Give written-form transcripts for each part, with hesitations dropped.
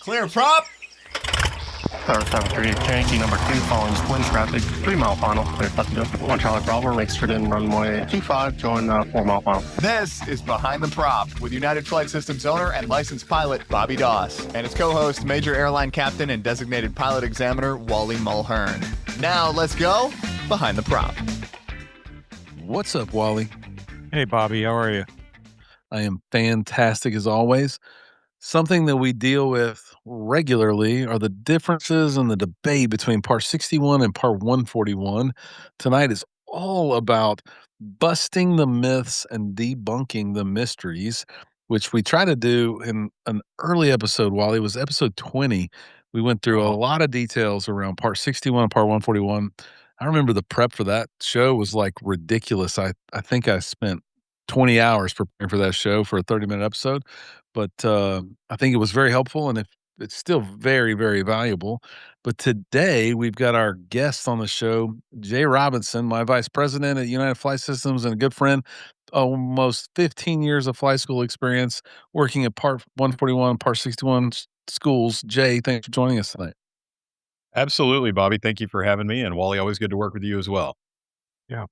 Clear prop. Tower 73, changing number 2, following twin traffic, 3 mile final, clear passenger. 1 Charlie Bravo, makes straight in runway 25, join 4 mile final. This is Behind the Prop with United Flight Systems owner and licensed pilot Bobby Doss and his co-host, Major Airline Captain and designated pilot examiner Wally Mulhern. Now let's go Behind the Prop. What's up, Wally? Hey, Bobby, how are you? I am fantastic as always. Something that we deal with regularly are the differences in the debate between Part 61 and Part 141. Tonight is all about busting the myths and debunking the mysteries, which we try to do in an early episode, Wally. It was episode 20. We went through a lot of details around Part 61 and Part 141. I remember the prep for that show was like ridiculous. I think I spent 20 hours preparing for that show for a 30-minute episode, but I think it was very helpful, and it's still very, very valuable. But today we've got our guest on the show, Jay Robinson, my vice president at United Flight Systems and a good friend, almost 15 years of flight school experience working at Part 141, Part 61 schools. Jay, thanks for joining us tonight. Absolutely, Bobby. Thank you for having me. And Wally, always good to work with you as well. Yeah.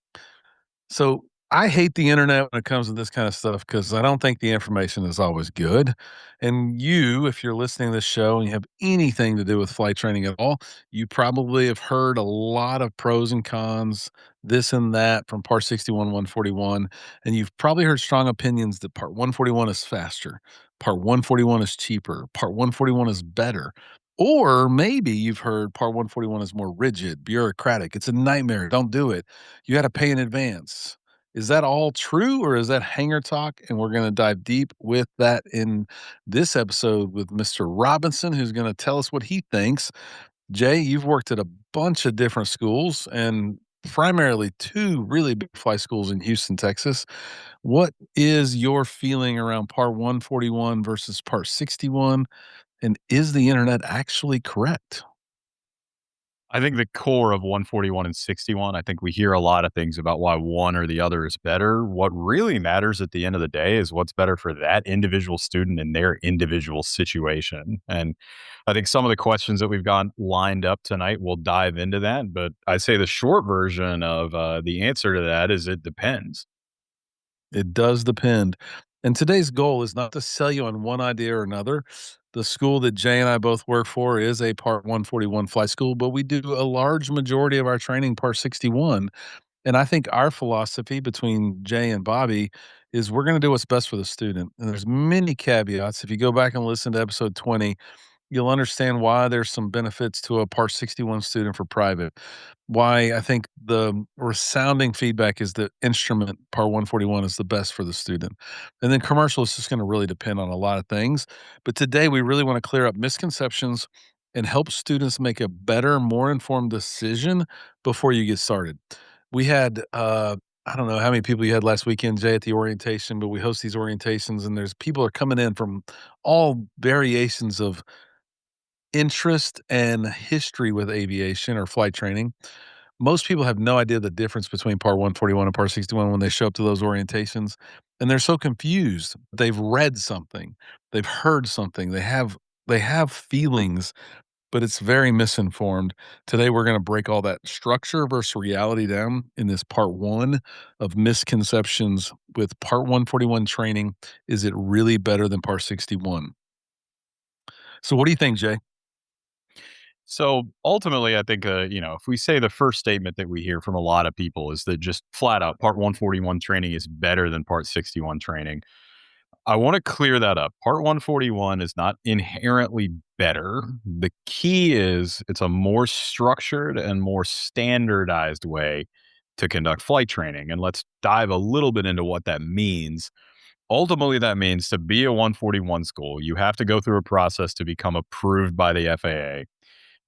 So I hate the internet when it comes to this kind of stuff because I don't think the information is always good. And you, if you're listening to this show and you have anything to do with flight training at all, you probably have heard a lot of pros and cons, this and that from Part 61, 141. And you've probably heard strong opinions that Part 141 is faster, Part 141 is cheaper, Part 141 is better. Or maybe you've heard Part 141 is more rigid, bureaucratic. It's a nightmare. Don't do it. You got to pay in advance. Is that all true, or is that hanger talk? And we're going to dive deep with that in this episode with Mr. Robinson, who's going to tell us what he thinks. Jay, you've worked at a bunch of different schools and primarily 2 really big flight schools in Houston, Texas. What is your feeling around Part 141 versus Part 61? And is the internet actually correct? I think the core of 141 and 61, I think we hear a lot of things about why one or the other is better. What really matters at the end of the day is what's better for that individual student in their individual situation. And I think some of the questions that we've got lined up tonight will dive into that. But I'd say the short version of the answer to that is it depends. It does depend. And today's goal is not to sell you on one idea or another. The school that Jay and I both work for is a Part 141 flight school, but we do a large majority of our training Part 61. And I think our philosophy between Jay and Bobby is we're going to do what's best for the student. And there's many caveats. If you go back and listen to episode 20, you'll understand why there's some benefits to a Part 61 student for private. Why I think the resounding feedback is that instrument Part 141 is the best for the student. And then commercial is just going to really depend on a lot of things. But today we really want to clear up misconceptions and help students make a better, more informed decision before you get started. We had I don't know how many people you had last weekend, Jay, at the orientation, but we host these orientations and there's people are coming in from all variations of interest and history with aviation or flight training. Most people have no idea the difference between Part 141 and Part 61 when they show up to those orientations, and they're so confused. They've read something, they've heard something, they have feelings, but it's very misinformed. Today we're going to break all that structure versus reality down in this part 1 of misconceptions with Part 141 training. Is it really better than Part 61? So what do you think, Jay? So ultimately, I think, if we say the first statement that we hear from a lot of people is that just flat out Part 141 training is better than Part 61 training. I want to clear that up. Part 141 is not inherently better. The key is it's a more structured and more standardized way to conduct flight training. And let's dive a little bit into what that means. Ultimately, that means to be a 141 school, you have to go through a process to become approved by the FAA.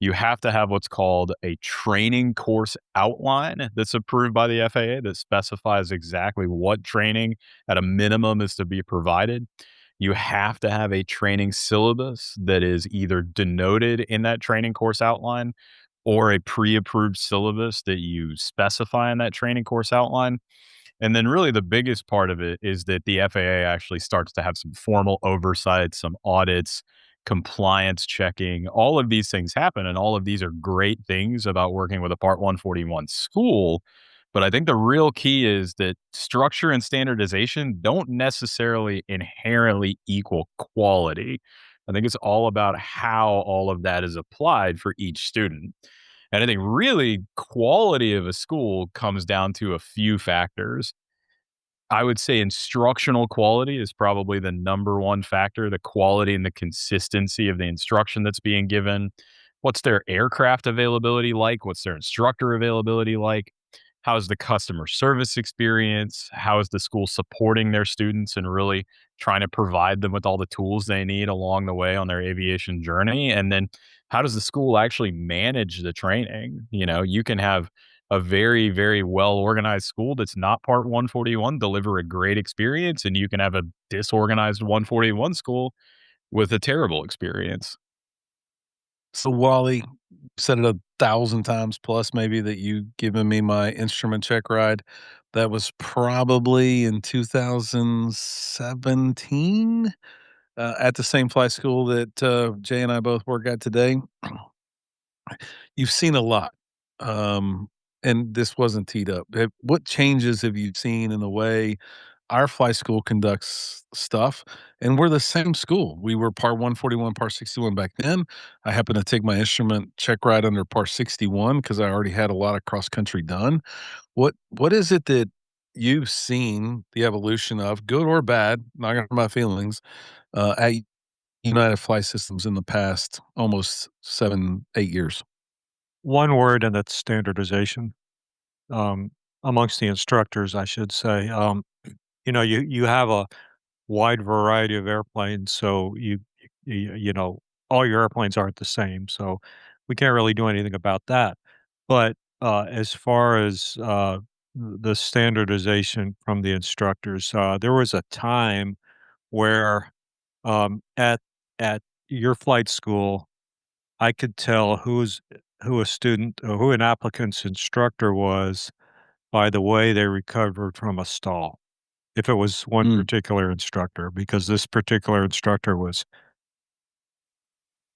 You have to have what's called a training course outline that's approved by the FAA that specifies exactly what training at a minimum is to be provided. You have to have a training syllabus that is either denoted in that training course outline or a pre-approved syllabus that you specify in that training course outline. And then really the biggest part of it is that the FAA actually starts to have some formal oversight, some audits, compliance checking, all of these things happen. And all of these are great things about working with a Part 141 school. But I think the real key is that structure and standardization don't necessarily inherently equal quality. I think it's all about how all of that is applied for each student. And I think really quality of a school comes down to a few factors. I would say instructional quality is probably the number one factor, the quality and the consistency of the instruction that's being given. What's their aircraft availability like? What's their instructor availability like? How's the customer service experience? How is the school supporting their students and really trying to provide them with all the tools they need along the way on their aviation journey? And then how does the school actually manage the training? You can have a very, very well organized school that's not Part 141 deliver a great experience, and you can have a disorganized 141 school with a terrible experience. So, Wally, said it 1,000 times plus maybe that you given me my instrument check ride. That was probably in 2017 at the same flight school that Jay and I both work at today. You've seen a lot, and this wasn't teed up. What changes have you seen in the way our flight school conducts stuff? And we're the same school. We were Part 141, Part 61 back then. I happened to take my instrument check ride under Part 61 because I already had a lot of cross country done. What is it that you've seen the evolution of, good or bad, not gonna hurt my feelings, at United Flight Systems in the past almost 7, 8 years? One word, and that's standardization, um, amongst the instructors, I should say. You have a wide variety of airplanes, so all your airplanes aren't the same, so we can't really do anything about that. But, as far as, the standardization from the instructors, there was a time where, at your flight school, I could tell who a student or who an applicant's instructor was by the way they recovered from a stall, if it was one Mm. particular instructor, because this particular instructor was,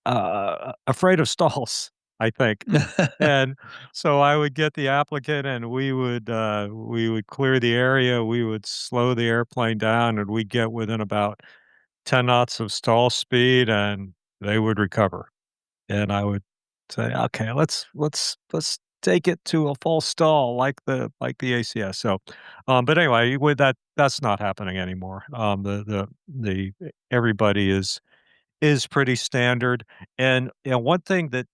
afraid of stalls, I think. And so I would get the applicant and we would clear the area, we would slow the airplane down, and we'd get within about 10 knots of stall speed, and they would recover. And I would say, "Okay, let's take it to a full stall like the ACS." So, but anyway, with that's not happening anymore. The everybody is pretty standard. And one thing that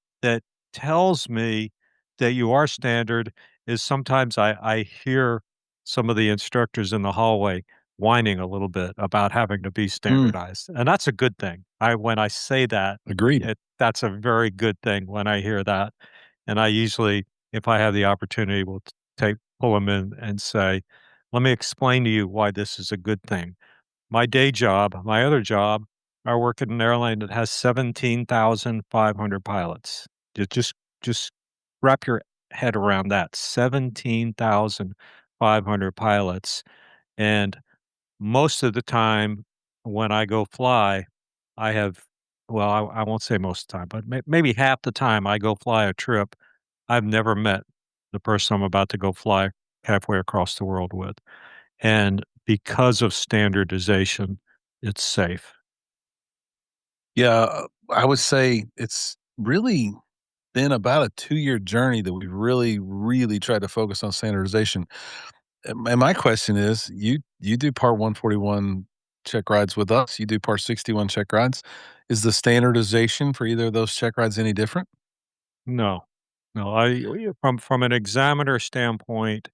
tells me that you are standard is sometimes I hear some of the instructors in the hallway whining a little bit about having to be Mm. standardized, and that's a good thing. When I say that, Agreed. that's a very good thing when I hear that, and I usually, if I have the opportunity, will take pull them in and say, "Let me explain to you why this is a good thing." My day job, my other job, I work at an airline that has 17,500 pilots. Just wrap your head around that, 17,500 pilots, and most of the time when I go fly, I have well, I won't say most of the time, but maybe half the time I go fly a trip, I've never met the person I'm about to go fly halfway across the world with. And because of standardization, it's safe. Yeah, I would say it's really been about a 2-year journey that we've really, really tried to focus on standardization. And my question is, you do Part 141 check rides with us, you do Part 61 check rides. Is the standardization for either of those check rides any different? No, no, from an examiner standpoint,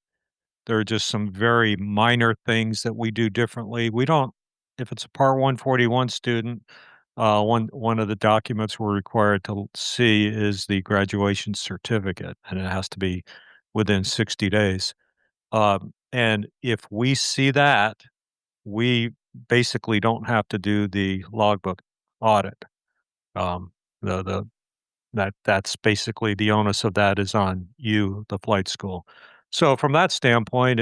there are just some very minor things that we do differently. We don't if it's a Part 141 student, one of the documents we're required to see is the graduation certificate, and it has to be within 60 days. And if we see that, we basically don't have to do the logbook audit. Um, the that's basically the onus of that is on you, the flight school. So from that standpoint,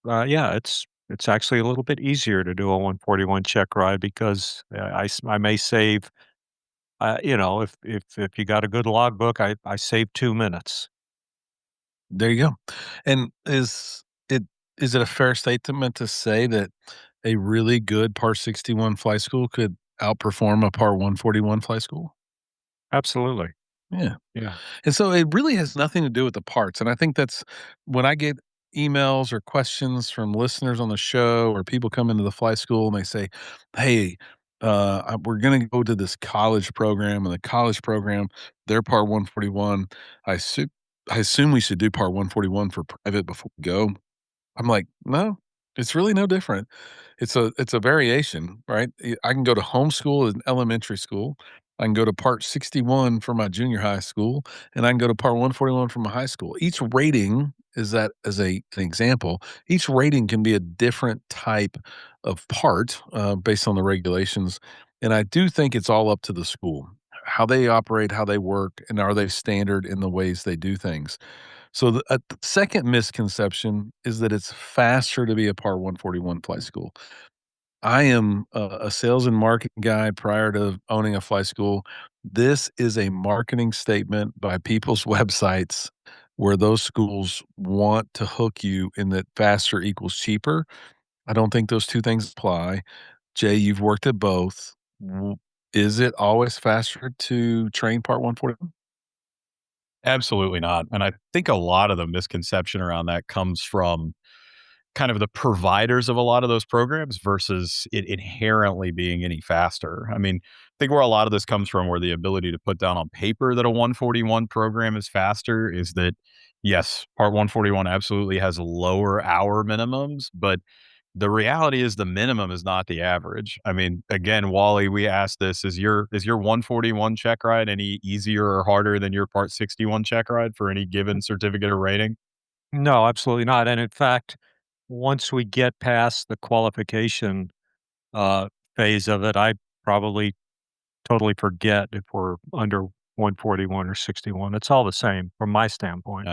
yeah, it's actually a little bit easier to do a 141 check ride because I may save If you got a good logbook, I save 2 minutes. There you go. And is it a fair statement to say that a really good Part 61 flight school could outperform a Part 141 flight school? Absolutely. Yeah. Yeah. And so it really has nothing to do with the parts. And I think that's when I get emails or questions from listeners on the show or people come into the flight school and they say, "Hey, we're going to go to this college program, and the college program, they're Part 141. I, assu- I assume we should do Part 141 for private before we go." I'm like, "No, it's really no different. It's a variation, right? I can go to homeschool in elementary school. I can go to Part 61 for my junior high school, and I can go to Part 141 for my high school. Each rating is that as an example, each rating can be a different type of part, based on the regulations, and I do think it's all up to the school, how they operate, how they work, and are they standard in the ways they do things. So the second misconception is that it's faster to be a Part 141 flight school. I am a sales and marketing guy prior to owning a flight school. This is a marketing statement by people's websites where those schools want to hook you in that faster equals cheaper. I don't think those 2 things apply. Jay, you've worked at both. Is it always faster to train Part 141? Absolutely not. And I think a lot of the misconception around that comes from kind of the providers of a lot of those programs versus it inherently being any faster. I mean, I think where a lot of this comes from, where the ability to put down on paper that a 141 program is faster, is that yes, Part 141 absolutely has lower hour minimums, but the reality is the minimum is not the average. I mean, again, Wally, we asked this: is your 141 check ride any easier or harder than your Part 61 check ride for any given certificate or rating? No, absolutely not. And in fact, once we get past the qualification uh, phase of it, I probably totally forget if we're under 141 or 61. It's all the same from my standpoint.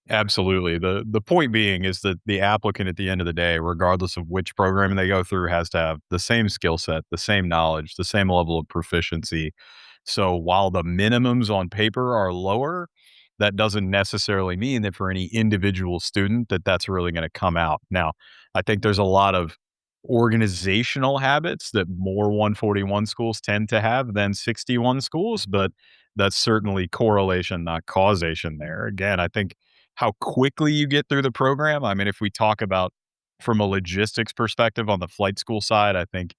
Absolutely. The point being is that the applicant at the end of the day, regardless of which program they go through, has to have the same skill set, the same knowledge, the same level of proficiency. So while the minimums on paper are lower, that doesn't necessarily mean that for any individual student that that's really going to come out. Now, I think there's a lot of organizational habits that more 141 schools tend to have than 61 schools, but that's certainly correlation, not causation there. Again, I think how quickly you get through the program. I mean, if we talk about from a logistics perspective on the flight school side, I think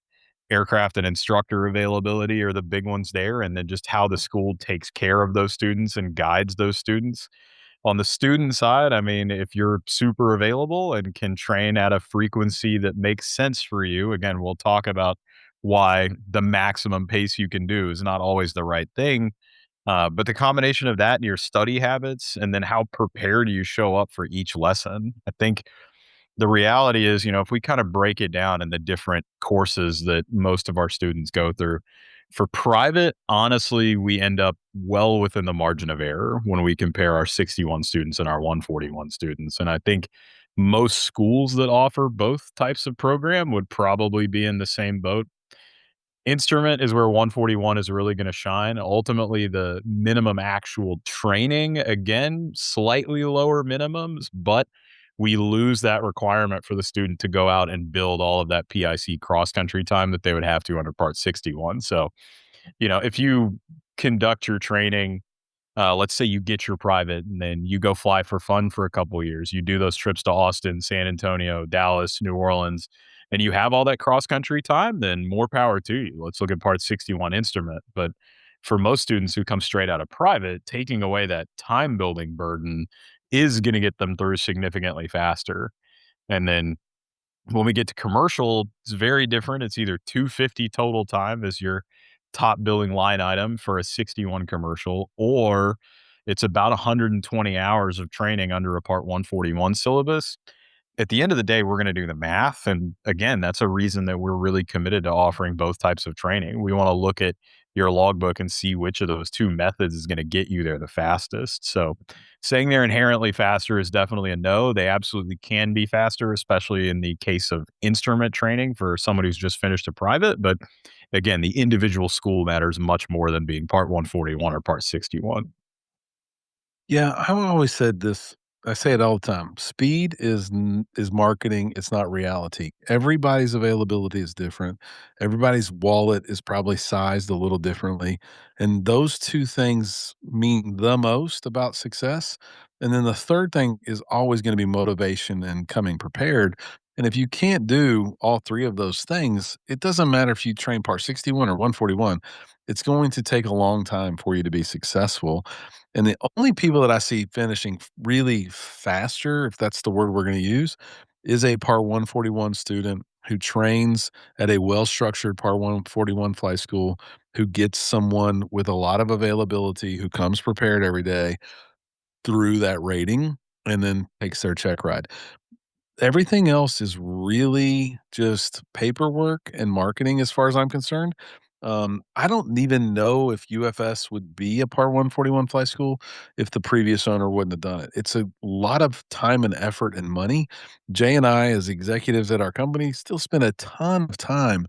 aircraft and instructor availability are the big ones there. And then just how the school takes care of those students and guides those students. On the student side, I mean, if you're super available and can train at a frequency that makes sense for you, again, we'll talk about why the maximum pace you can do is not always the right thing. But the combination of that and your study habits, and then how prepared you show up for each lesson, I think the reality is, if we kind of break it down in the different courses that most of our students go through, for private, honestly, we end up well within the margin of error when we compare our 61 students and our 141 students. And I think most schools that offer both types of program would probably be in the same boat. Instrument is where 141 is really gonna shine. Ultimately, the minimum actual training, again, slightly lower minimums, but we lose that requirement for the student to go out and build all of that PIC cross country time that they would have to under Part 61. So, if you conduct your training, let's say you get your private and then you go fly for fun for a couple years. You do those trips to Austin, San Antonio, Dallas, New Orleans, and you have all that cross country time, then more power to you. Let's look at Part 61 instrument. But for most students who come straight out of private, taking away that time building burden is going to get them through significantly faster. And then when we get to commercial, it's very different. It's either 250 total time as your top billing line item for a 61 commercial, or it's about 120 hours of training under a Part 141 syllabus. At the end of the day, we're going to do the math. And again, that's a reason that we're really committed to offering both types of training. We want to look at your logbook and see which of those two methods is going to get you there the fastest. So saying they're inherently faster is definitely a no. They absolutely can be faster, especially in the case of instrument training for someone who's just finished a private. But again, the individual school matters much more than being Part 141 or Part 61. Yeah, I've always said this. I say it all the time. Speed is marketing. It's not reality. Everybody's availability is different. Everybody's wallet is probably sized a little differently, and those two things mean the most about success. And then the third thing is always going to be motivation and coming prepared. And if you can't do all three of those things, it doesn't matter if you train Part 61 or 141. It's going to take a long time for you to be successful. And the only people that I see finishing really faster, if that's the word we're gonna use, is a Part 141 student who trains at a well-structured Part 141 flight school, who gets someone with a lot of availability, who comes prepared every day through that rating, and then takes their check ride. Everything else is really just paperwork and marketing as far as I'm concerned. I don't even know if UFS would be a Part 141 flight school if the previous owner wouldn't have done it. It's a lot of time and effort and money. Jay and I, as executives at our company, still spend a ton of time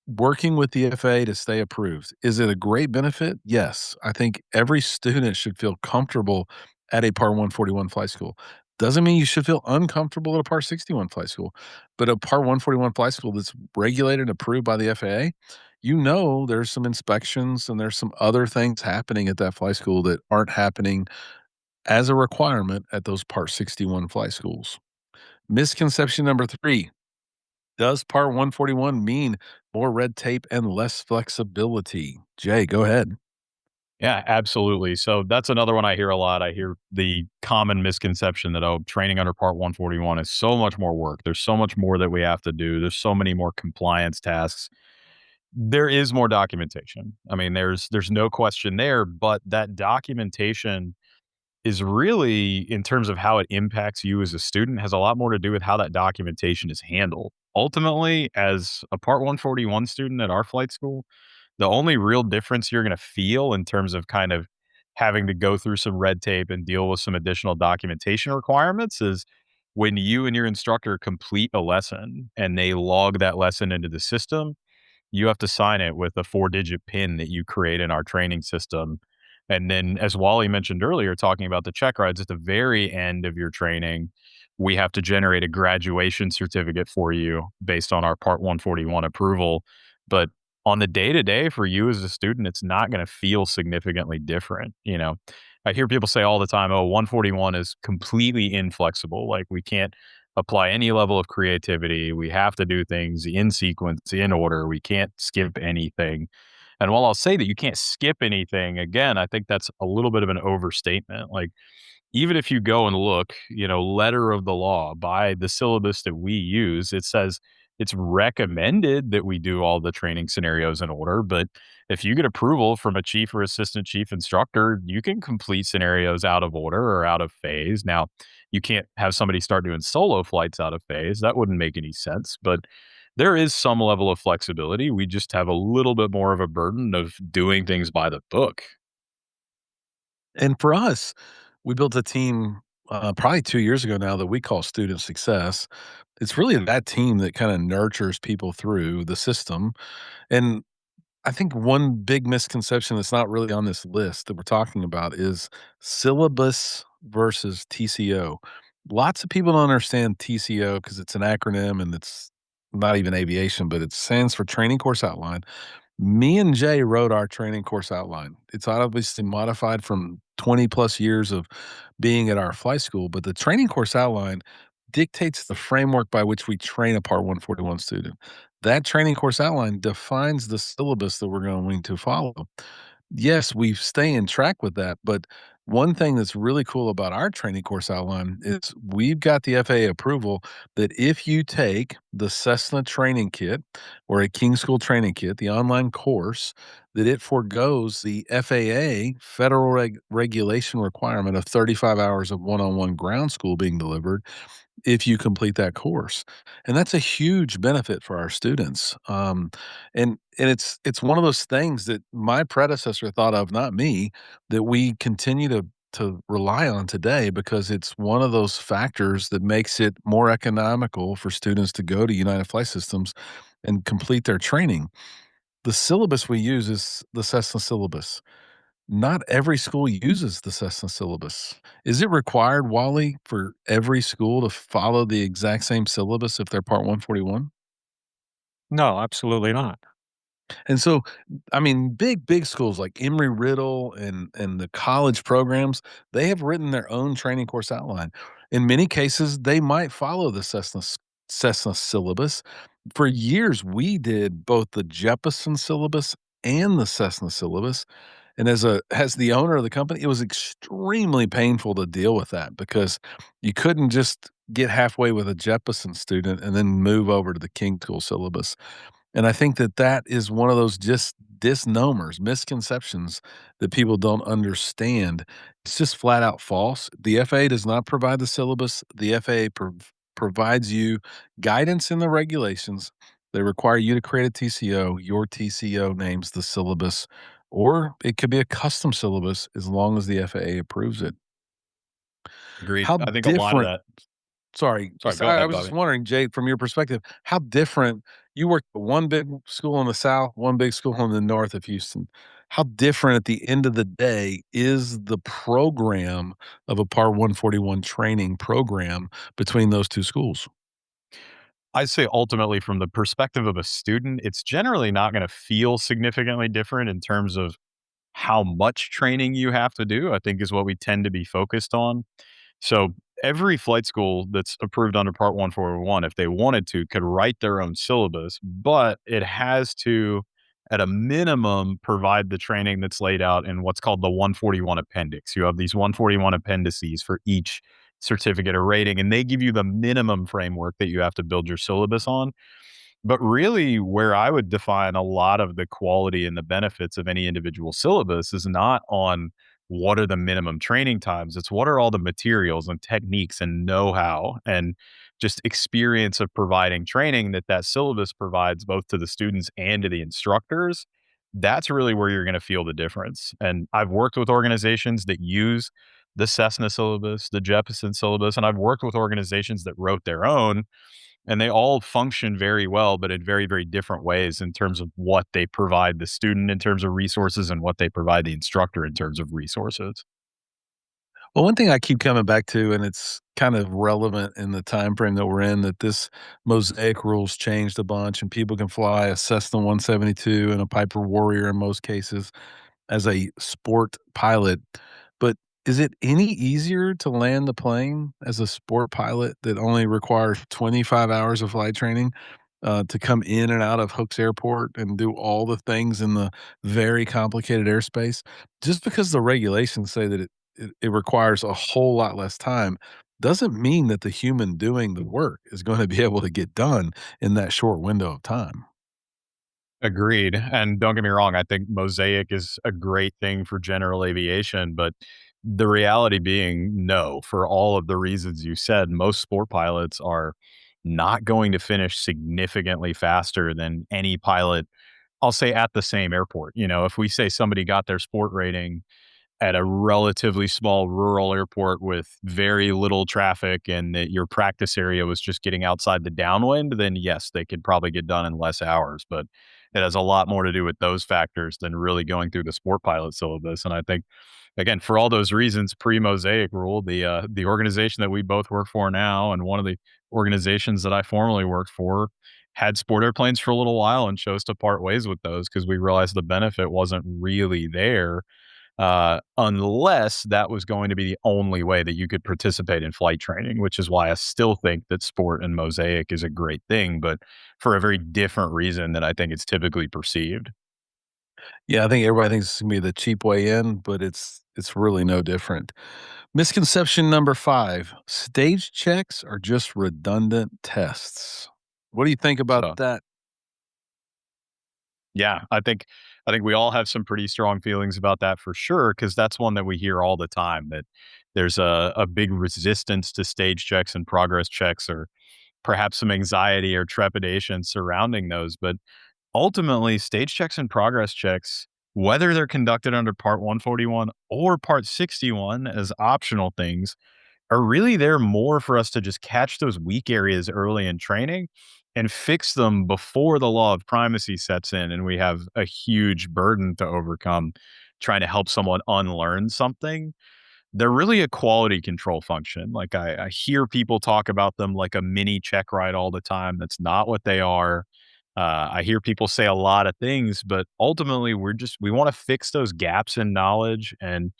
working with the FAA to stay approved. Is it a great benefit? Yes. I think every student should feel comfortable at a Part 141 flight school. Doesn't mean you should feel uncomfortable at a Part 61 flight school, but a Part 141 flight school that's regulated and approved by the FAA, you know there's some inspections and there's some other things happening at that flight school that aren't happening as a requirement at those Part 61 flight schools. Misconception number 3, does Part 141 mean more red tape and less flexibility? Jay, go ahead. Yeah, absolutely. So that's another one I hear a lot. I hear the common misconception that, oh, training under Part 141 is so much more work. There's so much more that we have to do. There's so many more compliance tasks. There is more documentation. I mean, there's no question there, but that documentation is really, in terms of how it impacts you as a student, has a lot more to do with how that documentation is handled. Ultimately, as a Part 141 student at our flight school, the only real difference you're going to feel in terms of kind of having to go through some red tape and deal with some additional documentation requirements is when you and your instructor complete a lesson and they log that lesson into the system. You have to sign it with a 4-digit PIN that you create in our training system. And then, as Wally mentioned earlier, talking about the check rides at the very end of your training, we have to generate a graduation certificate for you based on our Part 141 approval. But on the day to day for you as a student, it's not going to feel significantly different. I hear people say all the time, oh, 141 is completely inflexible. Like, we can't apply any level of creativity. We have to do things in sequence, in order. We can't skip anything. And while I'll say that you can't skip anything, again, I think that's a little bit of an overstatement. Like, even if you go and look, letter of the law by the syllabus that we use, it says it's recommended that we do all the training scenarios in order. But if you get approval from a chief or assistant chief instructor, you can complete scenarios out of order or out of phase. Now, you can't have somebody start doing solo flights out of phase. That wouldn't make any sense. But there is some level of flexibility. We just have a little bit more of a burden of doing things by the book. And for us, we built a team probably 2 years ago now that we call Student Success. It's really that team that kind of nurtures people through the system. And I think one big misconception that's not really on this list that we're talking about is syllabus versus TCO. Lots of people don't understand TCO because it's an acronym and it's not even aviation, but it stands for Training Course Outline. Me and Jay wrote our training course outline. It's obviously modified from 20 plus years of being at our flight school, but the training course outline dictates the framework by which we train a Part 141 student. That training course outline defines the syllabus that we're going to follow. Yes, we stay in track with that, but one thing that's really cool about our training course outline is we've got the FAA approval that if you take the Cessna training kit or a King School training kit, the online course, that it forgoes the FAA federal regulation requirement of 35 hours of one-on-one ground school being delivered, if you complete that course. And that's a huge benefit for our students. And it's one of those things that my predecessor thought of, not me, that we continue to rely on today because it's one of those factors that makes it more economical for students to go to United Flight Systems and complete their training. The syllabus we use is the Cessna syllabus. Not every school uses the Cessna syllabus. Is it required, Wally, for every school to follow the exact same syllabus if they're Part 141? No, absolutely not. And so, I mean, big schools like Emory-Riddle and the college programs, they have written their own training course outline. In many cases, they might follow the Cessna syllabus. For years, we did both the Jeppesen syllabus and the Cessna syllabus. And as the owner of the company, it was extremely painful to deal with that because you couldn't just get halfway with a Jeppesen student and then move over to the King School syllabus. And I think that that is one of those just misnomers, misconceptions that people don't understand. It's just flat out false. The FAA does not provide the syllabus. The FAA provides you guidance in the regulations. They require you to create a TCO. Your TCO names the syllabus, or it could be a custom syllabus as long as the FAA approves it. Agreed. How I think a lot of different that. Sorry, Sorry, so go I ahead, was just Bobby. wondering, Jay, from your perspective, how different you worked at one big school in the South, one big school in the north of Houston. How different at the end of the day is the program of a Part 141 training program between those two schools? I'd say ultimately, from the perspective of a student, it's generally not going to feel significantly different in terms of how much training you have to do, I think is what we tend to be focused on. So every flight school that's approved under Part 141, if they wanted to, could write their own syllabus, but it has to, at a minimum, provide the training that's laid out in what's called the 141 appendix. You have these 141 appendices for each certificate or rating, and they give you the minimum framework that you have to build your syllabus on. But really, where I would define a lot of the quality and the benefits of any individual syllabus is not on what are the minimum training times. It's what are all the materials and techniques and know how and just experience of providing training that that syllabus provides both to the students and to the instructors. That's really where you're going to feel the difference. And I've worked with organizations that use the Cessna syllabus, the Jeppesen syllabus, and I've worked with organizations that wrote their own, and they all function very well, but in very, very different ways in terms of what they provide the student in terms of resources and what they provide the instructor in terms of resources. Well, one thing I keep coming back to, and it's kind of relevant in the time frame that we're in, that this mosaic rules changed a bunch, and people can fly a Cessna 172 and a Piper Warrior in most cases as a sport pilot. But is it any easier to land the plane as a sport pilot that only requires 25 hours of flight training to come in and out of Hooks Airport and do all the things in the very complicated airspace? Just because the regulations say that it requires a whole lot less time doesn't mean that the human doing the work is going to be able to get done in that short window of time. Agreed. And don't get me wrong, I think Mosaic is a great thing for general aviation, but the reality being, no, for all of the reasons you said, most sport pilots are not going to finish significantly faster than any pilot, I'll say, at the same airport. You know, if we say somebody got their sport rating at a relatively small rural airport with very little traffic and that your practice area was just getting outside the downwind, then yes, they could probably get done in less hours. But it has a lot more to do with those factors than really going through the sport pilot syllabus. And I think, again, for all those reasons, pre-Mosaic rule, the organization that we both work for now, and one of the organizations that I formerly worked for, had sport airplanes for a little while and chose to part ways with those because we realized the benefit wasn't really there, unless that was going to be the only way that you could participate in flight training, which is why I still think that sport and Mosaic is a great thing, but for a very different reason than I think it's typically perceived. Yeah, I think everybody thinks it's gonna be the cheap way in, but it's really no different. Misconception number 5, stage checks are just redundant tests. What do you think about So that? Yeah, I think we all have some pretty strong feelings about that for sure, because that's one that we hear all the time, that there's a big resistance to stage checks and progress checks, or perhaps some anxiety or trepidation surrounding those. But ultimately, stage checks and progress checks, whether they're conducted under Part 141 or Part 61 as optional things, are really there more for us to just catch those weak areas early in training and fix them before the law of primacy sets in and we have a huge burden to overcome trying to help someone unlearn something. They're really a quality control function. Like I hear people talk about them like a mini check ride all the time. That's not what they are. I hear people say a lot of things, but ultimately we want to fix those gaps in knowledge and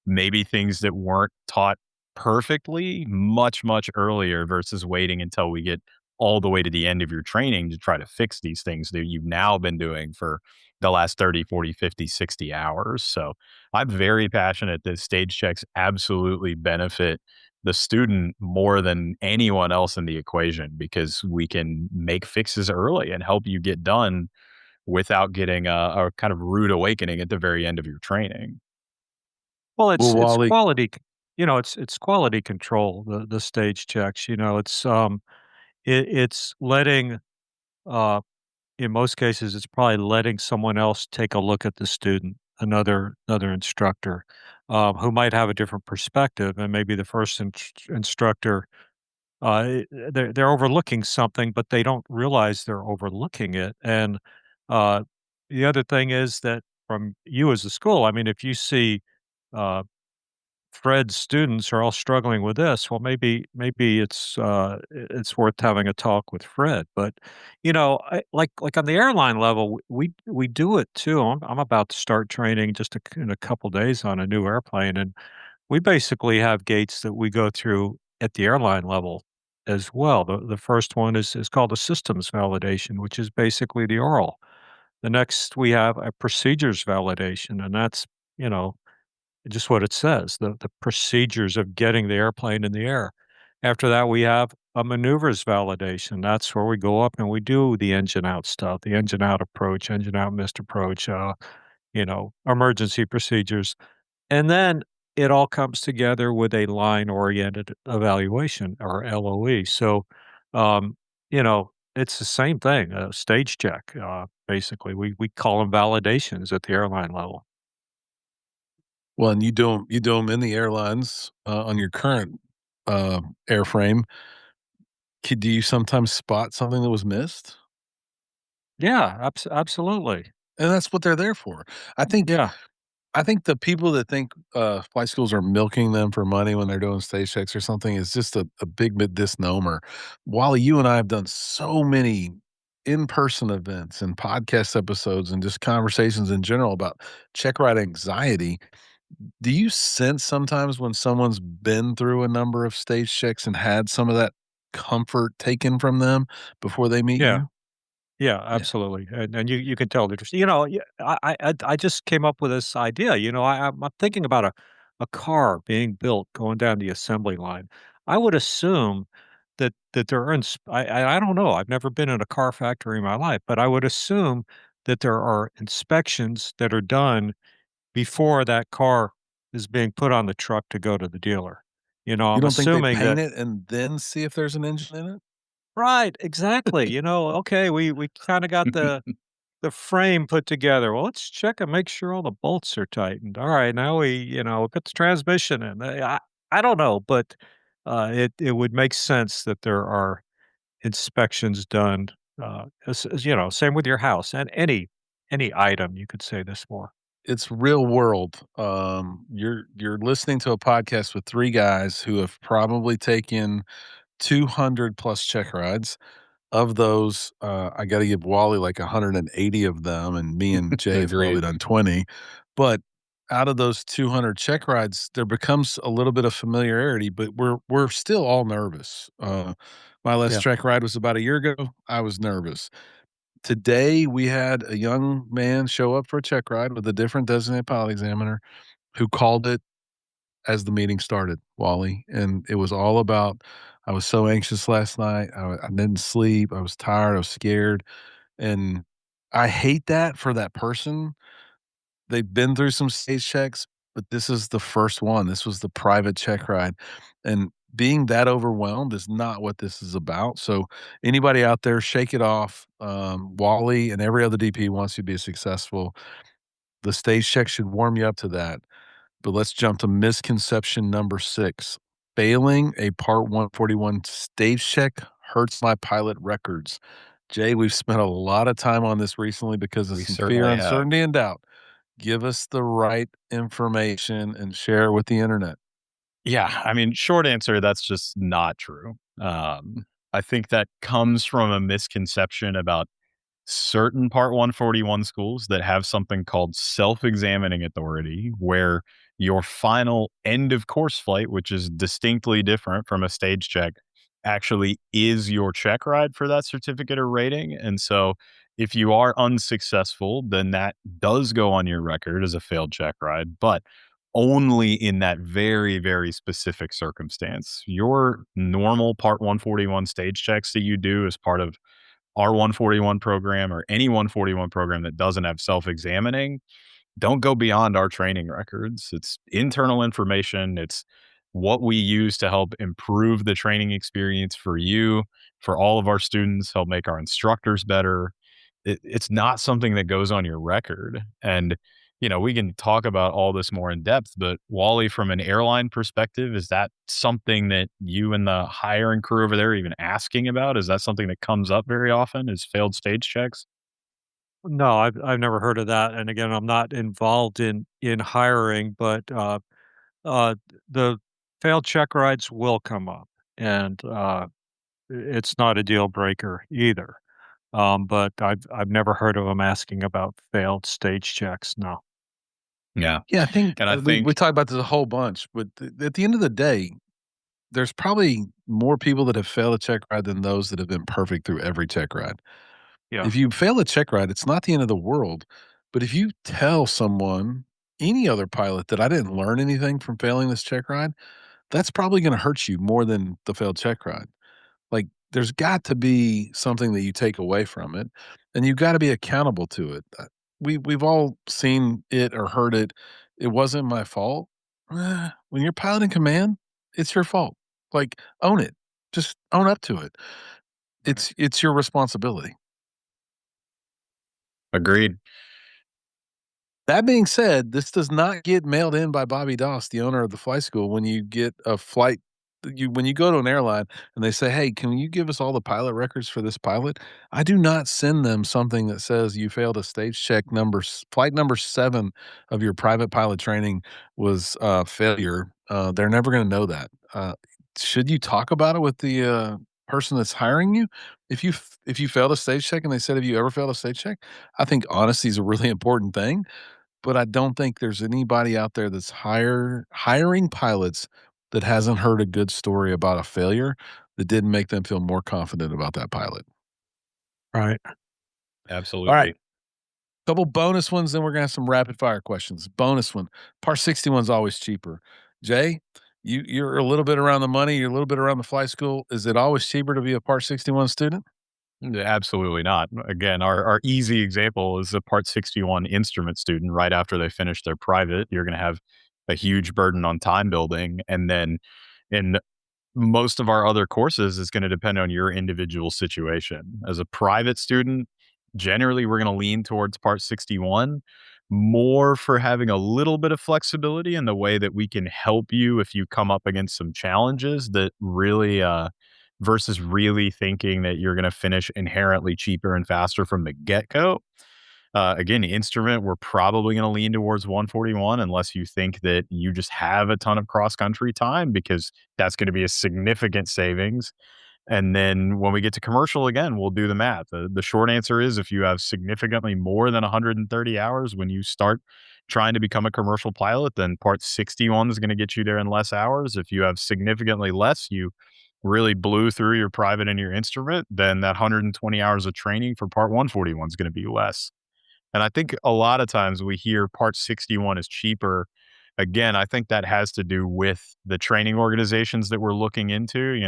maybe things that weren't taught perfectly much, much earlier versus waiting until we get all the way to the end of your training to try to fix these things that you've now been doing for the last 30, 40, 50, 60 hours. So I'm very passionate that stage checks absolutely benefit the student more than anyone else in the equation because we can make fixes early and help you get done without getting a kind of rude awakening at the very end of your training. Well, Well, it's Wally, quality, it's quality control, the stage checks, it's letting, uh in most cases, it's probably letting someone else take a look at the student, another instructor, who might have a different perspective, and maybe the first instructor, they're overlooking something, but they don't realize they're overlooking it, and, uh, the other thing is that from you as a school, I mean, if you see, uh Fred's students are all struggling with this. Well, maybe it's worth having a talk with Fred. But like on the airline level, we do it too. I'm about to start training just in a couple days on a new airplane, and we basically have gates that we go through at the airline level as well. The first one is called a systems validation, which is basically the oral. The next we have a procedures validation, and that's you know just what it says, the procedures of getting the airplane in the air. After that, we have a maneuvers validation. That's where we go up and we do the engine out stuff, the engine out approach, engine out missed approach, emergency procedures. And then it all comes together with a line oriented evaluation or LOE. So, it's the same thing, a stage check. Basically, we call them validations at the airline level. well, and you do them in the airlines, on your current, airframe. Do you sometimes spot something that was missed? Yeah, absolutely. And that's what they're there for. I think Yeah. I think the people that think, flight schools are milking them for money when they're doing stage checks or something is just a big misnomer. Wally, you and I have done so many in-person events and podcast episodes and just conversations in general about check ride anxiety. Do you sense sometimes when someone's been through a number of stage checks and had some of that comfort taken from them before they meet Yeah. you? Yeah, Yeah. absolutely, and you can tell the difference. Yeah, I just came up with this idea. I'm thinking about a car being built going down the assembly line. I would assume that there are I don't know. I've never been in a car factory in my life, but I would assume that there are inspections that are done before that car is being put on the truck to go to the dealer. You I'm don't think they assuming paint that. it and then see if there's an engine in it? Right, exactly. Okay, we kinda got the frame put together. Well, let's check and make sure all the bolts are tightened. All right, now we put the transmission in. I don't know, but it would make sense that there are inspections done. Same with your house and any item. You could say this more. It's real world. You're listening to a podcast with 3 guys who have probably taken 200 plus check rides. Of those, I gotta give Wally like 180 of them, and me and Jay have probably Agreed. done 20. But out of those 200 check rides, there becomes a little bit of familiarity, but we're still all nervous. My last Yeah. check ride was about a year ago. I was nervous. Today, we had a young man show up for a check ride with a different designated pilot examiner who called it as the meeting started, Wally, and it was all about, "I was so anxious last night. I didn't sleep. I was tired. I was scared." And I hate that for that person. They've been through some stage checks, but this is the first one. This was the private check ride, and being that overwhelmed is not what this is about. So anybody out there, shake it off. Wally and every other DP wants you to be successful. The stage check should warm you up to that. But let's jump to misconception number 6. Failing a Part 141 stage check hurts my pilot records. Jay, we've spent a lot of time on this recently because of We some fear, certainly have. uncertainty, and doubt. Give us the right information and share it with the internet. Yeah, I mean, short answer, that's just not true. I think that comes from a misconception about certain Part 141 schools that have something called self-examining authority, where your final end of course flight, which is distinctly different from a stage check, actually is your check ride for that certificate or rating. And so if you are unsuccessful, then that does go on your record as a failed check ride, but only in that very, very specific circumstance. Your normal Part 141 stage checks that you do as part of our 141 program or any 141 program that doesn't have self-examining don't go beyond our training records. It's internal information. It's what we use to help improve the training experience for you, for all of our students, help make our instructors better. It's not something that goes on your record. And, we can talk about all this more in depth, but Wally, from an airline perspective, is that something that you and the hiring crew over there are even asking about? Is that something that comes up very often, is failed stage checks? No, I've never heard of that, and again, I'm not involved in hiring, but, uh, the failed check rides will come up, and, it's not a deal breaker either. But I've never heard of them asking about failed stage checks, no. Yeah. Yeah, I think And I we think talk about this a whole bunch, but at the end of the day, there's probably more people that have failed a check ride than those that have been perfect through every check ride. Yeah, If you fail a check ride, it's not the end of the world. But if you tell someone, any other pilot, that I didn't learn anything from failing this check ride, that's probably going to hurt you more than the failed check ride. Like, there's got to be something that you take away from it, and you've got to be accountable to it. We've all seen it or heard it. It wasn't my fault. When you're piloting command, it's your fault. Like, own it. Just own up to it. right. It's your responsibility. agreed. That being said, this does not get mailed in by Bobby Doss, the owner of the flight school. When you get a flight, when you go to an airline and they say, "Hey, can you give us all the pilot records for this pilot?" I do not send them something that says you failed a stage check flight number 7 of your private pilot training was failure. They're never going to know that. Should you talk about it with the person that's hiring you? If you failed a stage check and they said, "Have you ever failed a stage check?" I think honesty is a really important thing, but I don't think there's anybody out there that's hiring pilots that hasn't heard a good story about a failure that didn't make them feel more confident about that pilot. Right. All right, Absolutely. couple bonus ones, then we're gonna have some rapid fire questions. Bonus one, Part 61 is always cheaper. Jay, you're a little bit around the money, you're a little bit around the flight school. Is it always cheaper to be a Part 61 student? Absolutely not. Again, our easy example is a Part 61 instrument student. Right after they finish their private, you're going to have a huge burden on time building. And then in most of our other courses, it's going to depend on your individual situation. As a private student, generally we're going to lean towards Part 61 more for having a little bit of flexibility in the way that we can help you if you come up against some challenges that really versus really thinking that you're going to finish inherently cheaper and faster from the get-go. Again, instrument, we're probably going to lean towards 141 unless you think that you just have a ton of cross-country time, because that's going to be a significant savings. And then when we get to commercial, again, we'll do the math. The short answer is, if you have significantly more than 130 hours when you start trying to become a commercial pilot, then Part 61 is going to get you there in less hours. If you have significantly less, you really blew through your private and your instrument, then that 120 hours of training for Part 141 is going to be less. And I think a lot of times we hear Part 61 is cheaper. Again, I think that has to do with the training organizations that we're looking into.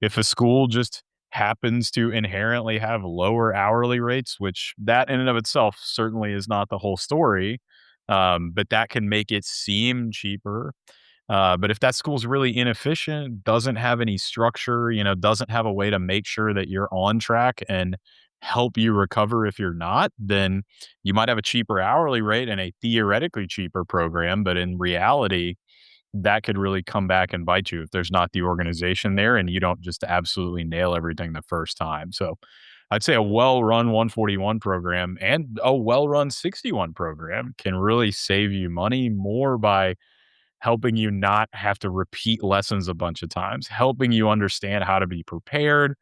If a school just happens to inherently have lower hourly rates, which that in and of itself certainly is not the whole story. But that can make it seem cheaper. But if that school's really inefficient, doesn't have any structure, doesn't have a way to make sure that you're on track and help you recover if you're not, then you might have a cheaper hourly rate and a theoretically cheaper program. But in reality, that could really come back and bite you if there's not the organization there and you don't just absolutely nail everything the first time. So I'd say a well-run 141 program and a well-run 61 program can really save you money more by helping you not have to repeat lessons a bunch of times, helping you understand how to be prepared,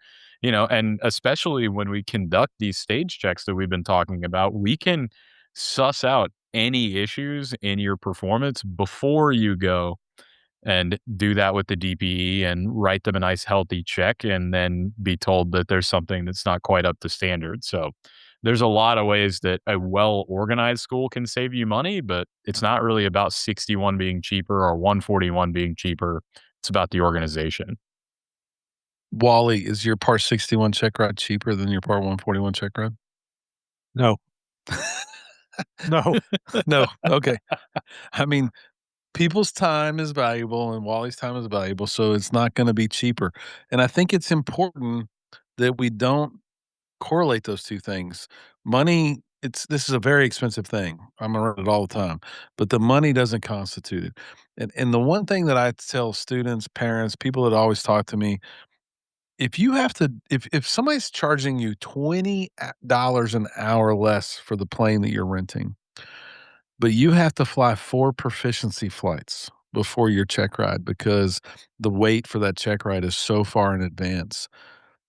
and especially when we conduct these stage checks that we've been talking about, we can suss out any issues in your performance before you go and do that with the DPE and write them a nice healthy check and then be told that there's something that's not quite up to standard. So there's a lot of ways that a well organized school can save you money, but it's not really about 61 being cheaper or 141 being cheaper. It's about the organization. Wally, is your Part 61 check ride cheaper than your Part 141 check ride? No. No. No. Okay. I mean, people's time is valuable and Wally's time is valuable, so it's not going to be cheaper. And I think it's important that we don't correlate those two things. Money, this is a very expensive thing. I'm around it all the time, but the money doesn't constitute it. And the one thing that I tell students, parents, people that always talk to me, if somebody's charging you $20 an hour less for the plane that you're renting, but you have to fly 4 proficiency flights before your check ride because the wait for that check ride is so far in advance.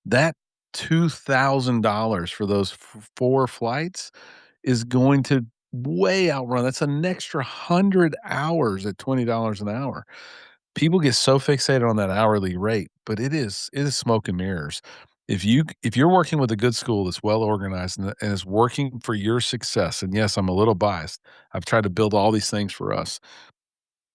That $2,000 for those 4 flights is going to way outrun. That's an extra 100 hours at $20 an hour. People get so fixated on that hourly rate, but it is smoke and mirrors. If you're working with a good school that's well organized and is working for your success, and yes, I'm a little biased. I've tried to build all these things for us.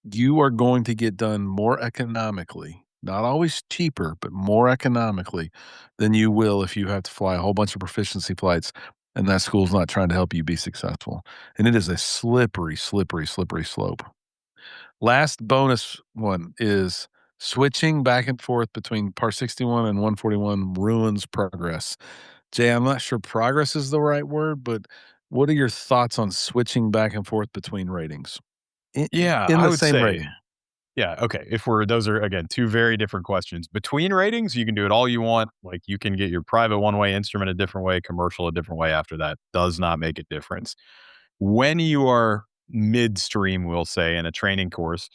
You are going to get done more economically, not always cheaper, but more economically than you will if you have to fly a whole bunch of proficiency flights and that school's not trying to help you be successful. And it is a slippery, slippery, slippery slope. Last bonus one is switching back and forth between Part 61 and 141 ruins progress. Jay, I'm not sure progress is the right word, but what are your thoughts on switching back and forth between ratings? Yeah, In I the would same say, rating. yeah, okay. Those are again two very different questions. Between ratings, you can do it all you want. Like you can get your private one-way instrument a different way, commercial a different way after that. Does not make a difference. When you are midstream, we'll say, in a training course,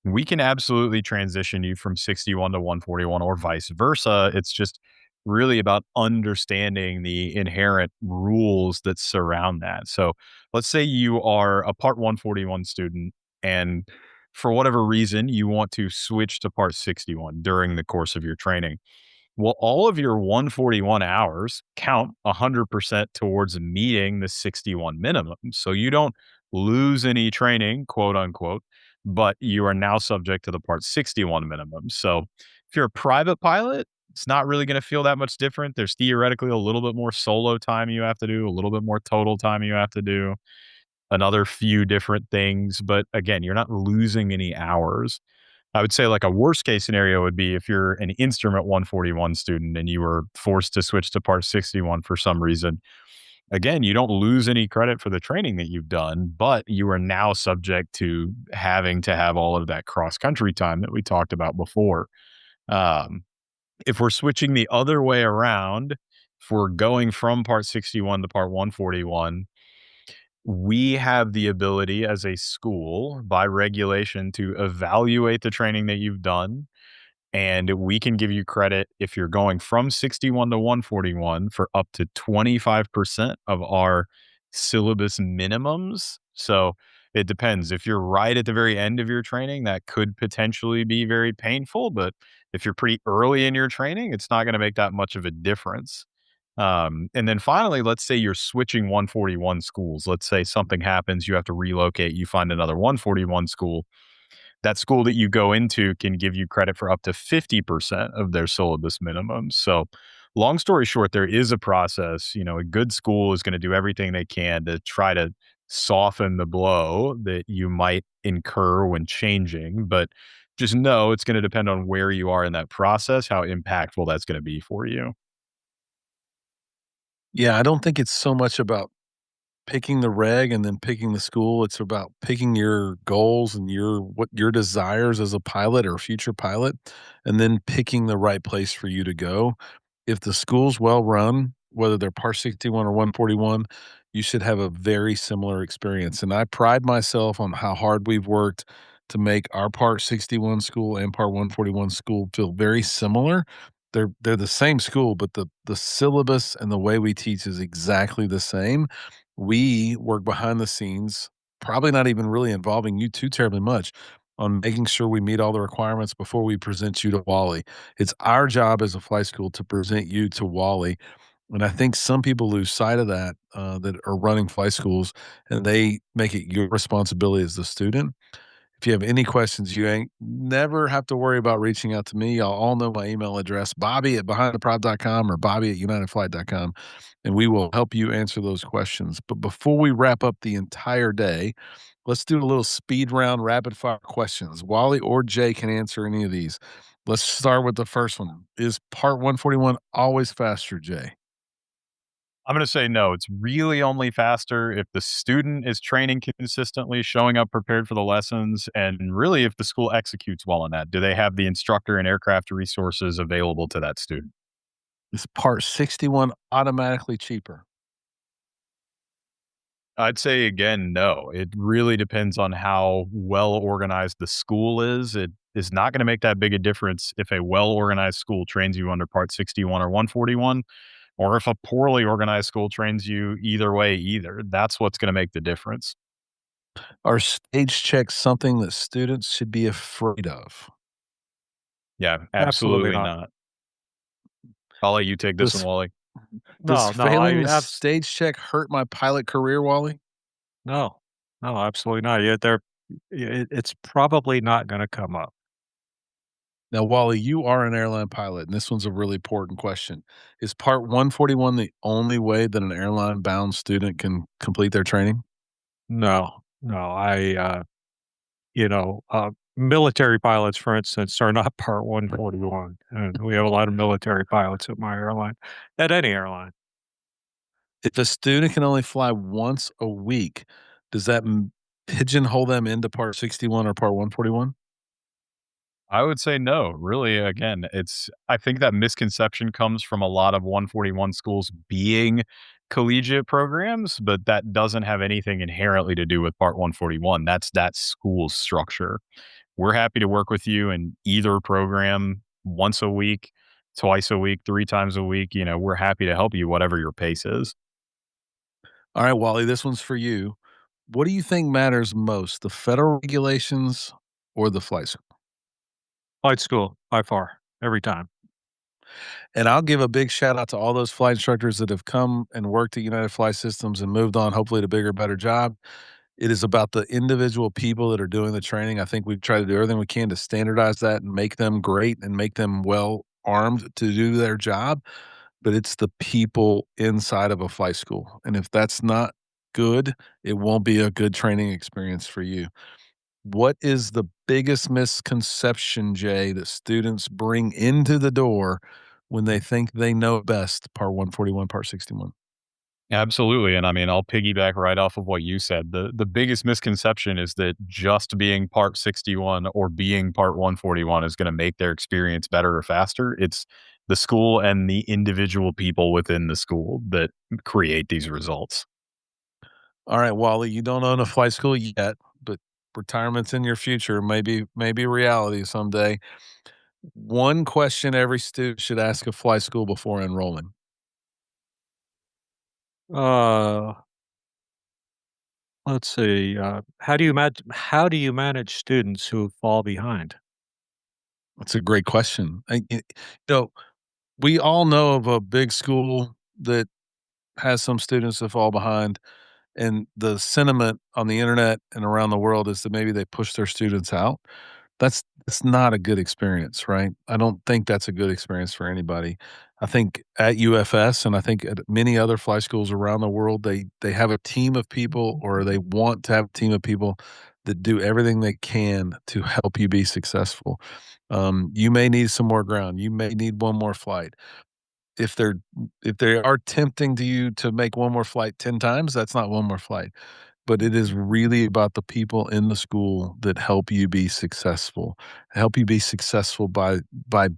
we can absolutely transition you from 61 to 141 or vice versa. It's just really about understanding the inherent rules that surround that. So let's say you are a Part 141 student and for whatever reason you want to switch to Part 61 during the course of your training. Well, all of your 141 hours count 100% towards meeting the 61 minimum. So you don't lose any training, quote unquote, but you are now subject to the Part 61 minimum. So if you're a private pilot, it's not really going to feel that much different. There's theoretically a little bit more solo time you have to do, a little bit more total time you have to do, another few different things. But again, you're not losing any hours. I would say like a worst case scenario would be if you're an instrument 141 student and you were forced to switch to Part 61 for some reason. Again, you don't lose any credit for the training that you've done, but you are now subject to having to have all of that cross country time that we talked about before. Um, if we're switching the other way around, if we're going from Part 61 to Part 141, we have the ability as a school by regulation to evaluate the training that you've done. And we can give you credit if you're going from 61 to 141 for up to 25% of our syllabus minimums. So it depends. If you're right at the very end of your training, that could potentially be very painful. But if you're pretty early in your training, it's not going to make that much of a difference. And then finally, let's say you're switching 141 schools. Let's say something happens, you have to relocate, you find another 141 school. That school that you go into can give you credit for up to 50% of their syllabus minimums. So long story short, there is a process. A good school is going to do everything they can to try to soften the blow that you might incur when changing. But just know it's going to depend on where you are in that process, how impactful that's going to be for you. Yeah, I don't think it's so much about picking the reg and then picking the school. It's about picking your goals and what your desires as a pilot or future pilot, and then picking the right place for you to go. If the school's well run, whether they're Part 61 or 141, you should have a very similar experience. And I pride myself on how hard we've worked to make our Part 61 school and Part 141 school feel very similar. They're the same school, but the syllabus and the way we teach is exactly the same. We work behind the scenes, probably not even really involving you too terribly much, on making sure we meet all the requirements before we present you to Wally. It's our job as a flight school to present you to Wally, and I think some people lose sight of that, that are running flight schools, and they make it your responsibility as the student. If you have any questions, you ain't never have to worry about reaching out to me. Y'all all know my email address, bobby@behindtheprop.com or bobby@unitedflight.com, and we will help you answer those questions. But before we wrap up the entire day, let's do a little speed round rapid fire questions. Wally or Jay can answer any of these. Let's start with the first one. Is Part 141 always faster, Jay? I'm going to say no. It's really only faster if the student is training consistently, showing up prepared for the lessons, and really if the school executes well on that. Do they have the instructor and aircraft resources available to that student? Is Part 61 automatically cheaper? I'd say again, no. It really depends on how well organized the school is. It is not going to make that big a difference if a well organized school trains you under Part 61 or 141, or if a poorly organized school trains you either way, either. That's what's going to make the difference. Are stage checks something that students should be afraid of? Yeah, Absolutely absolutely not. not. I'll let you take this one, Does Wally. does No, no, failing the stage check hurt my pilot career, Wally? no, no, absolutely not. It's probably not going to come up. Now, Wally, you are an airline pilot, and this one's a really important question. Is Part 141 the only way that an airline-bound student can complete their training? No, no, military pilots, for instance, are not Part 141, and we have a lot of military pilots at my airline, at any airline. If a student can only fly once a week, does that pigeonhole them into Part 61 or Part 141? I would say no. Really, again, I think that misconception comes from a lot of 141 schools being collegiate programs, but that doesn't have anything inherently to do with Part 141. That's that school's structure. We're happy to work with you in either program once a week, twice a week, three times a week. We're happy to help you, whatever your pace is. All right, Wally, this one's for you. What do you think matters most, the federal regulations or the flight school? Flight school, by far, every time. And I'll give a big shout out to all those flight instructors that have come and worked at United Flight Systems and moved on, hopefully to bigger, better job. It is about the individual people that are doing the training. I think we've tried to do everything we can to standardize that and make them great and make them well armed to do their job. But it's the people inside of a flight school. And if that's not good, it won't be a good training experience for you. What is the biggest misconception, Jay, that students bring into the door when they think they know best, Part 141, Part 61? Absolutely. And I mean, I'll piggyback right off of what you said. The biggest misconception is that just being Part 61 or being Part 141 is going to make their experience better or faster. It's the school and the individual people within the school that create these results. All right, Wally, you don't own a flight school yet, but retirement's in your future, maybe reality someday. One question every student should ask a flight school before enrolling. Uh, let's see, how do you manage students who fall behind? That's a great question. Know, we all know of a big school that has some students that fall behind, and the sentiment on the internet and around the world is that maybe they push their students out. That's not a good experience, right? I don't think that's a good experience for anybody. I think at UFS and I think at many other flight schools around the world, they have a team of people, or they want to have a team of people that do everything they can to help you be successful. You may need some more ground. You may need one more flight. If they are tempting to you to make one more flight 10 times, that's not one more flight. But it is really about the people in the school that help you be successful. Help you be successful by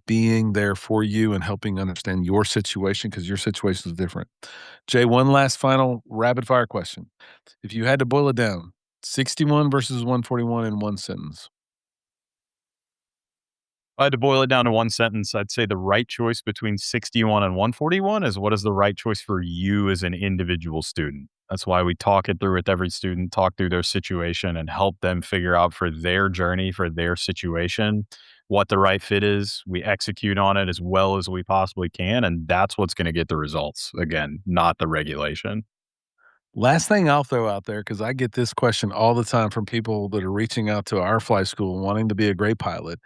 being there for you and helping understand your situation, because your situation is different. Jay, one last final rapid fire question. If you had to boil it down, 61 versus 141 in one sentence. If I had to boil it down to one sentence, I'd say the right choice between 61 and 141 is what is the right choice for you as an individual student. That's why we talk it through with every student, talk through their situation and help them figure out for their journey, for their situation, what the right fit is. We execute on it as well as we possibly can. And that's what's going to get the results. Again, not the regulation. Last thing I'll throw out there, because I get this question all the time from people that are reaching out to our flight school wanting to be a great pilot.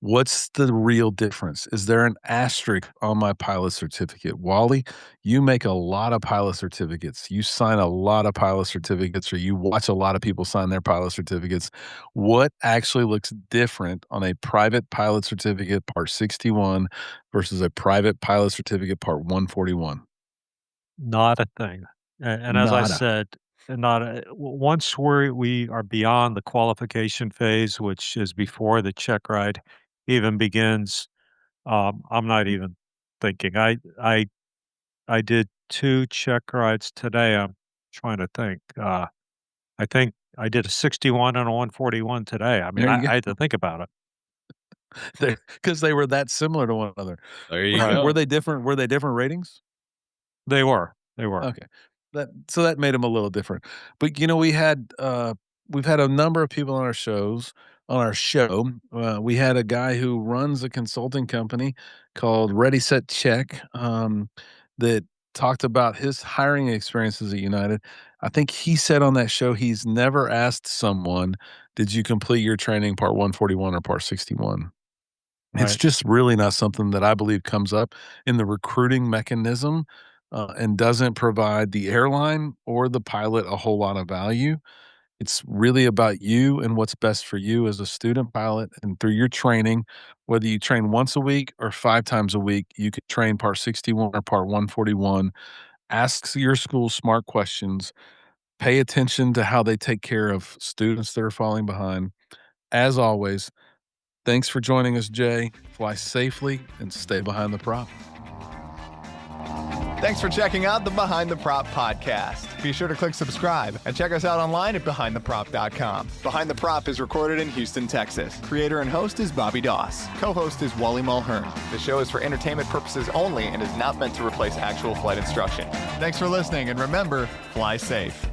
What's the real difference? Is there an asterisk on my pilot certificate? Wally, you make a lot of pilot certificates. You sign a lot of pilot certificates, or you watch a lot of people sign their pilot certificates. What actually looks different on a private pilot certificate, Part 61, versus a private pilot certificate, Part 141? Not a thing. And as I Nada. said, once we are beyond the qualification phase, which is before the check ride even begins, I'm not even thinking. I did 2 check rides today. I'm trying to think. I think I did a 61 and a 141 today. I mean, There you I had to think about it. go. Because they were that similar to one another. There you Right. go. Were they different? Were they different ratings? They were. They were. Okay. That made them a little different. But, we've had a number of people on our show. We had a guy who runs a consulting company called Ready, Set, Check, that talked about his hiring experiences at United. I think he said on that show he's never asked someone, "Did you complete your training Part 141 or Part 61?" It's Right. just really not something that I believe comes up in the recruiting mechanism, and doesn't provide the airline or the pilot a whole lot of value. It's really about you and what's best for you as a student pilot, and through your training, whether you train once a week or 5 times a week, you could train Part 61 or Part 141. Ask your school smart questions. Pay attention to how they take care of students that are falling behind. As always, thanks for joining us, Jay. Fly safely and stay behind the prop. Thanks for checking out the Behind the Prop podcast. Be sure to click subscribe and check us out online at BehindTheProp.com. Behind the Prop is recorded in Houston, Texas. Creator and host is Bobby Doss. Co-host is Wally Mulhern. The show is for entertainment purposes only and is not meant to replace actual flight instruction. Thanks for listening, and remember, fly safe.